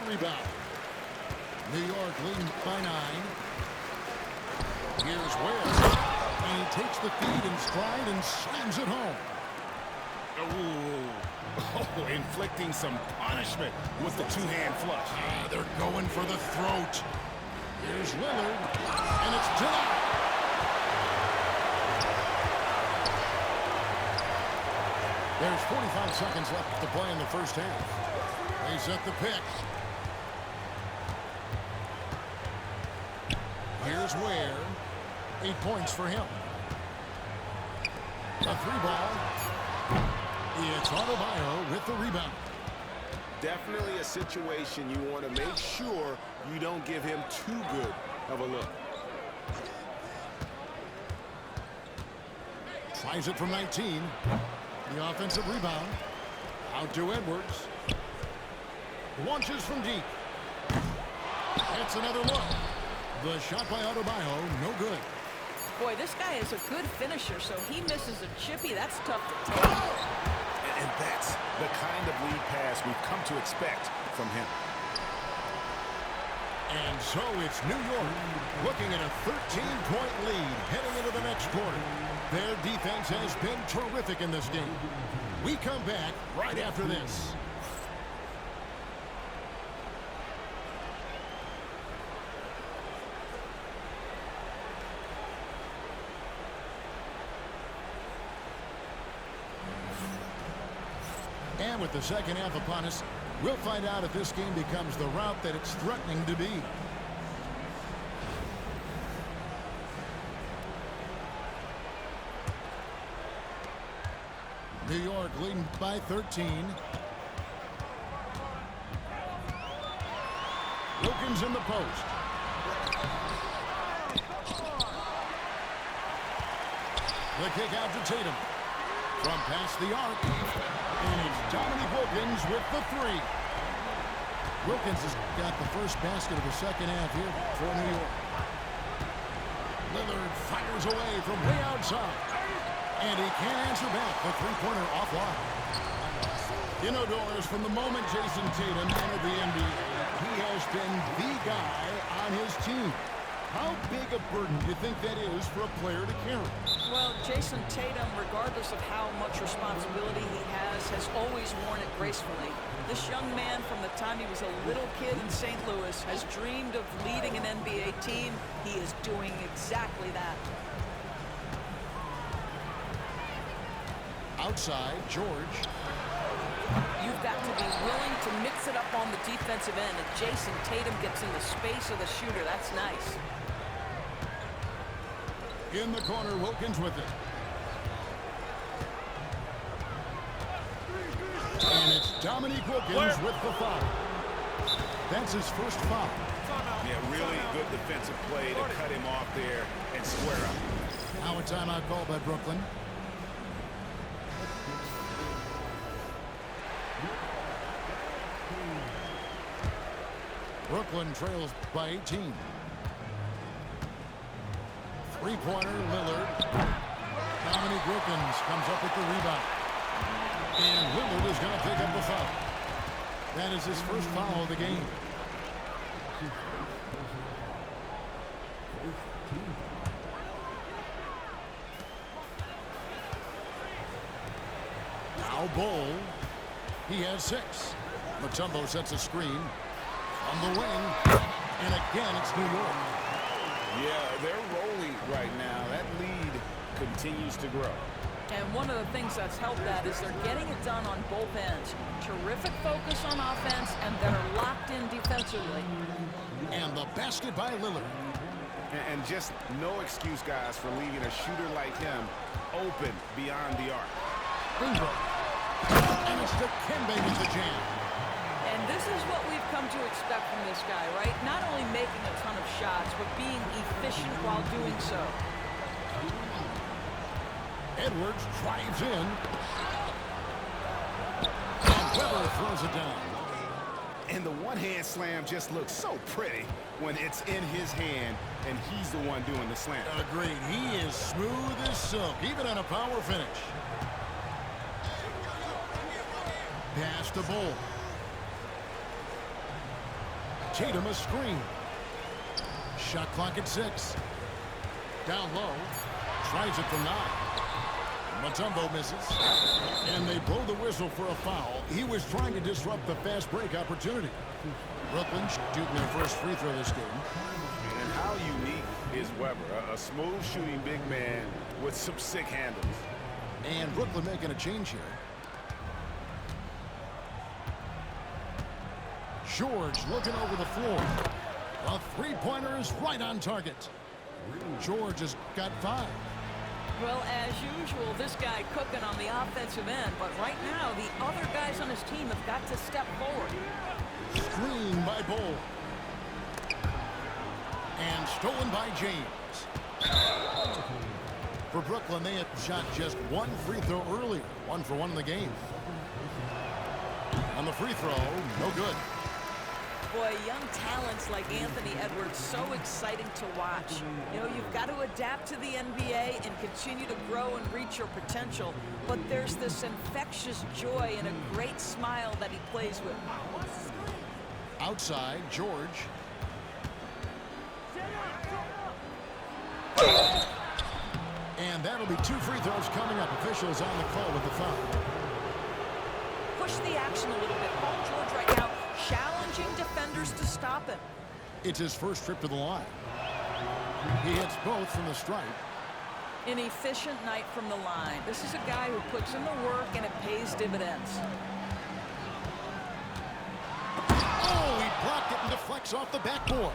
rebound. New York leading by 9. Here's Ware. And he takes the feed in stride and slams it home. Oh, inflicting some punishment with the two-hand flush. They're going for the throat. Here's Lillard, and it's denied. There's 45 seconds left to play in the first half. They set the pick. Here's Ware. 8 points for him. A 3-ball. It's Adebayo with the rebound. Definitely a situation you want to make sure you don't give him too good of a look. Tries it from 19. The offensive rebound. Out to Edwards. Launches from deep. That's another look. The shot by Adebayo, no good. Boy, this guy is a good finisher, so he misses a chippy. That's tough to take. And that's the kind of lead pass we've come to expect from him. And so it's New York looking at a 13-point lead heading into the next quarter. Their defense has been terrific in this game. We come back right after this. And with the second half upon us, we'll find out if this game becomes the route that it's threatening to be. New York leading by 13. Wilkins in the post. The kick out to Tatum. From past the arc. And it's Dominique Wilkins with the 3. Wilkins has got the first basket of the second half here for New York. Lillard fires away from way outside. And he can't answer back. The three-pointer offline. You know, Doris, from the moment Jason Tatum entered the NBA, he has been the guy on his team. How big a burden do you think that is for a player to carry? Well, Jason Tatum, regardless of how much responsibility he has always worn it gracefully. This young man, from the time he was a little kid in St. Louis, has dreamed of leading an NBA team. He is doing exactly that. Outside, George. You've got to be willing to mix it up on the defensive end. And Jason Tatum gets in the space of the shooter. That's nice. In the corner, Wilkins with it. And it's Dominique Wilkins with the foul. That's his first foul. Yeah, really good defensive play to cut him off there and square up. Now a timeout call by Brooklyn. Brooklyn trails by 18. Three-pointer, Lillard. Dominique Wilkins comes up with the rebound. And Lillard is going to pick up the foul. That is his first foul of the game. Now Bull. He has 6. Mutombo sets a screen. On the wing. And again, it's New York. Yeah, they're rolling right now. That lead continues to grow. And one of the things that's helped that is they're getting it done on both ends. Terrific focus on offense, and that are locked in defensively. And the basket by Lillard. And just no excuse, guys, for leaving a shooter like him open beyond the arc. Bingo. And it's Dikembe with the jam. And this is what we've come to expect from this guy, right? Not only making a ton of shots, but being efficient while doing so. Edwards drives in. And Weber throws it down. And the one-hand slam just looks so pretty when it's in his hand and he's the one doing the slam. Agreed. He is smooth as silk, even on a power finish. Pass to Bull. Tatum a screen. Shot clock at 6. Down low. Tries it from 9. Mutombo misses. And they blow the whistle for a foul. He was trying to disrupt the fast break opportunity. Brooklyn shooting their first free throw this game. And how unique is Weber? A smooth shooting big man with some sick handles. And Brooklyn making a change here. George looking over the floor. A three-pointer is right on target. George has got 5. Well, as usual, this guy cooking on the offensive end, but right now the other guys on his team have got to step forward. Screen by Bol. And stolen by James. For Brooklyn, they had shot just 1 free throw earlier. 1 for 1 in the game. On the free throw, no good. Boy, young talents like Anthony Edwards, so exciting to watch. You know, you've got to adapt to the NBA and continue to grow and reach your potential. But there's this infectious joy and a great smile that he plays with. Outside, George. And that'll be 2 free throws coming up. Officials on the call with the foul. Push the action a little bit. Paul George right now challenging defenders to stop him. It's his first trip to the line. He hits both from the stripe. An efficient night from the line. This is a guy who puts in the work and it pays dividends. Oh, he blocked it and deflects off the backboard.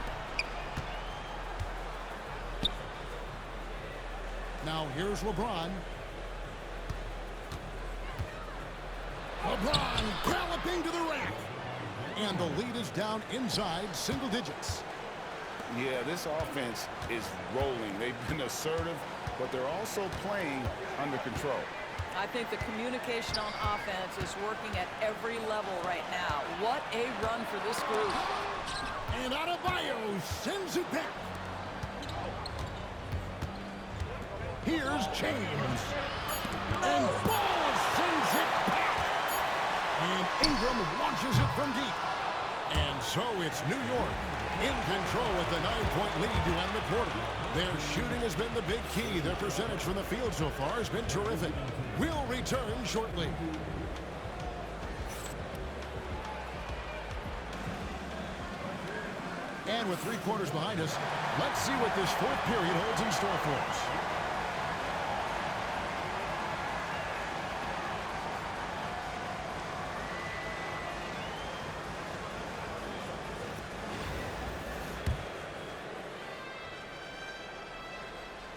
Now here's LeBron. LeBron galloping to the rack. And the lead is down inside single digits. Yeah, this offense is rolling. They've been assertive, but they're also playing under control. I think the communication on offense is working at every level right now. What a run for this group. And Adebayo sends it back. Here's James. And Ball sends it back. And Ingram launches it from deep. And so it's New York in control with the 9-point lead to end the quarter. Their shooting has been the big key. Their percentage from the field so far has been terrific. We'll return shortly. And with 3 quarters behind us, let's see what this 4th period holds in store for us.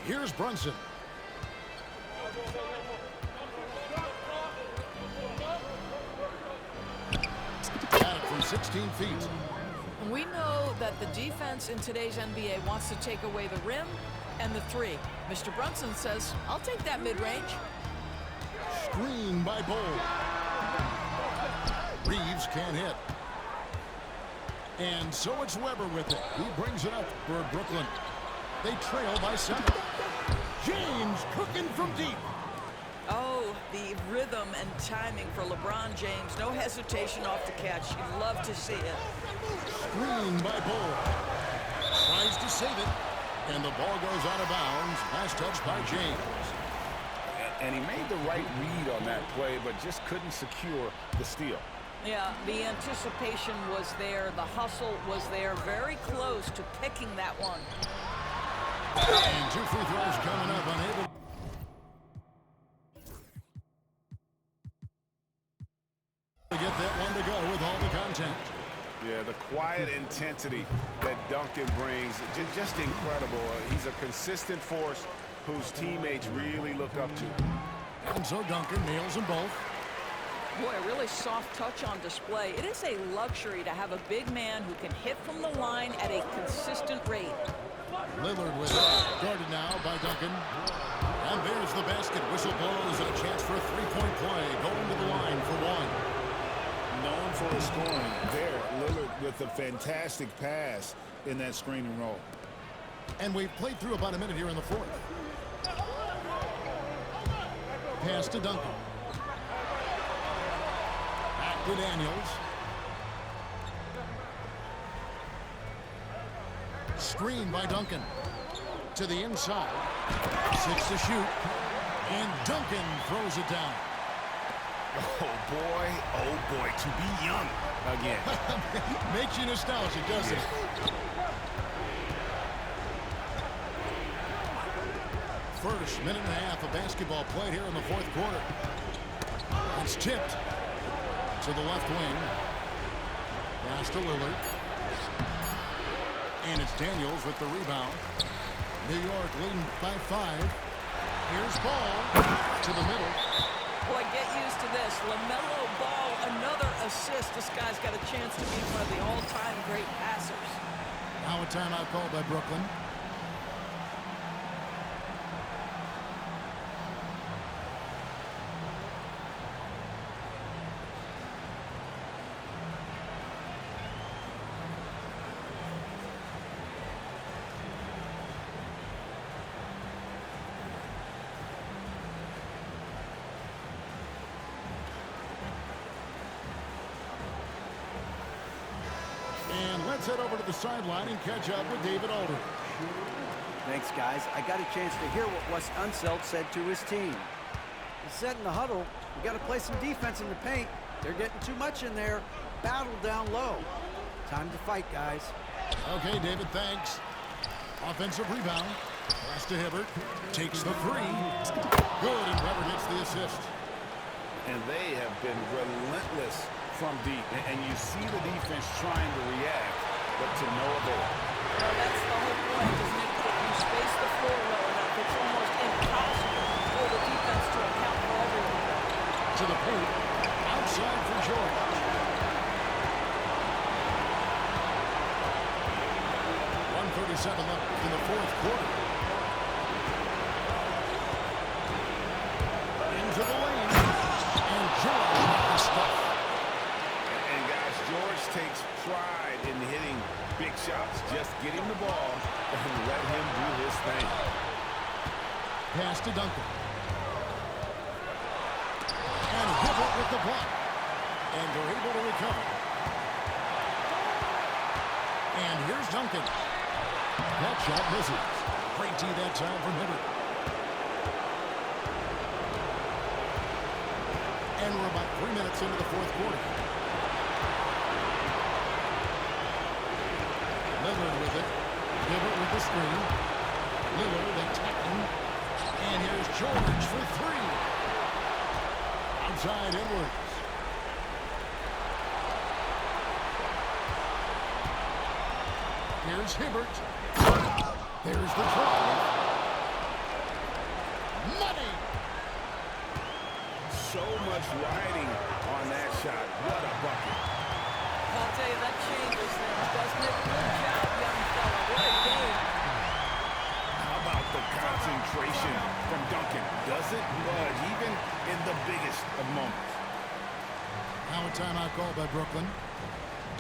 Here's Brunson. At it from 16 feet. We know that the defense in today's NBA wants to take away the rim and the 3. Mr. Brunson says, I'll take that mid-range. Screen by Bol. Reeves can't hit. And so it's Weber with it. He brings it up for Brooklyn. They trail by 7. James cooking from deep. Oh, the rhythm and timing for LeBron James. No hesitation off the catch. You'd love to see it. Screen by Bol. Tries to save it. And the ball goes out of bounds. Last touch by James. And he made the right read on that play, but just couldn't secure the steal. Yeah, the anticipation was there. The hustle was there. Very close to picking that one. And 2 free throws coming up, unable to get that one to go with all the contact. Yeah, the quiet intensity that Duncan brings, just incredible. He's a consistent force whose teammates really look up to. And so Duncan nails them both. Boy, a really soft touch on display. It is a luxury to have a big man who can hit from the line at a consistent rate. Lillard with it. Guarded now by Duncan. And there's the basket. Whistle blows and a chance for a 3-point play. Going to the line for 1. Known for his scoring there. Lillard with a fantastic pass in that screen and roll. And we've played through about a minute here in the 4th. Pass to Duncan. Back to Daniels. Screen by Duncan. To the inside. 6 to shoot. And Duncan throws it down. Oh boy, to be young again. Makes you nostalgic, doesn't it? First minute and a half of basketball played here in the fourth quarter. It's tipped to the left wing. Pass to Lillard. And it's Daniels with the rebound. New York leading by 5. Here's Ball to the middle. Boy, get used to this. LaMelo Ball, another assist. This guy's got a chance to be one of the all-time great passers. Now a timeout called by Brooklyn. And let's head over to the sideline and catch up with David Aldridge. Thanks, guys. I got a chance to hear what Wes Unseld said to his team. He said in the huddle, we got to play some defense in the paint. They're getting too much in there. Battle down low. Time to fight, guys. Okay, David, thanks. Offensive rebound. Pass to Hibbert. Takes the 3. Good, and Weber gets the assist. And they have been relentless from deep. And you see the defense trying to react, but to no avail. Well, that's the whole point, isn't it? If you space the floor well enough, it's almost impossible for the defense to account for everyone. To the paint. Outside for George. .137 left in the fourth quarter. Into the lane. And George got the stuff. And guys, George takes pride in hitting big shots. Just get him the ball and let him do his thing. Pass to Duncan. And Hibbert with the block. And they're able to recover. And here's Duncan. That shot misses. Great tee that time from Hibbert. And we're about 3 minutes into the fourth quarter. Lillard with it. Hibbert with the screen. Lillard attacking. And here's George for 3. Outside Edwards. Here's Hibbert. There's the drive. Money. So much riding on that shot. What a bucket. I'll tell you, that changes things, doesn't it? Good job, young fella. What a game. How about the concentration from Duncan? Doesn't budge, even in the biggest of moments. Now a timeout called by Brooklyn.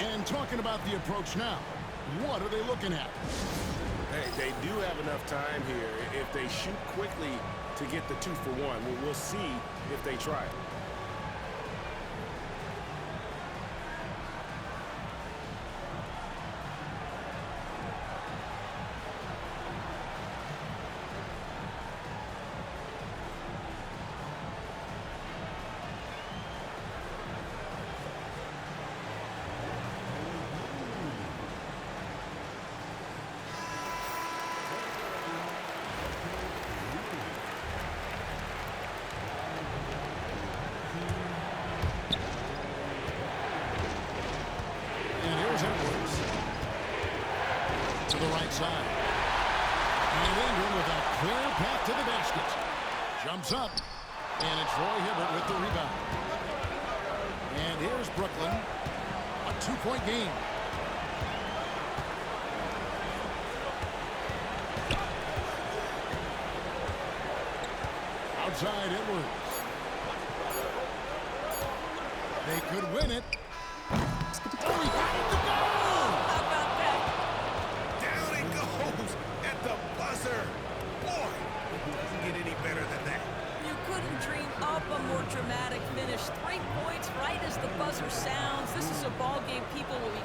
And talking about the approach now, what are they looking at? Hey, they do have enough time here. If they shoot quickly to get the 2-for-1, we'll see if they try it. To the right side. And Ingram with a clear path to the basket. Jumps up. And it's Roy Hibbert with the rebound. And here's Brooklyn. A 2-point game. Outside Edwards. They could win it.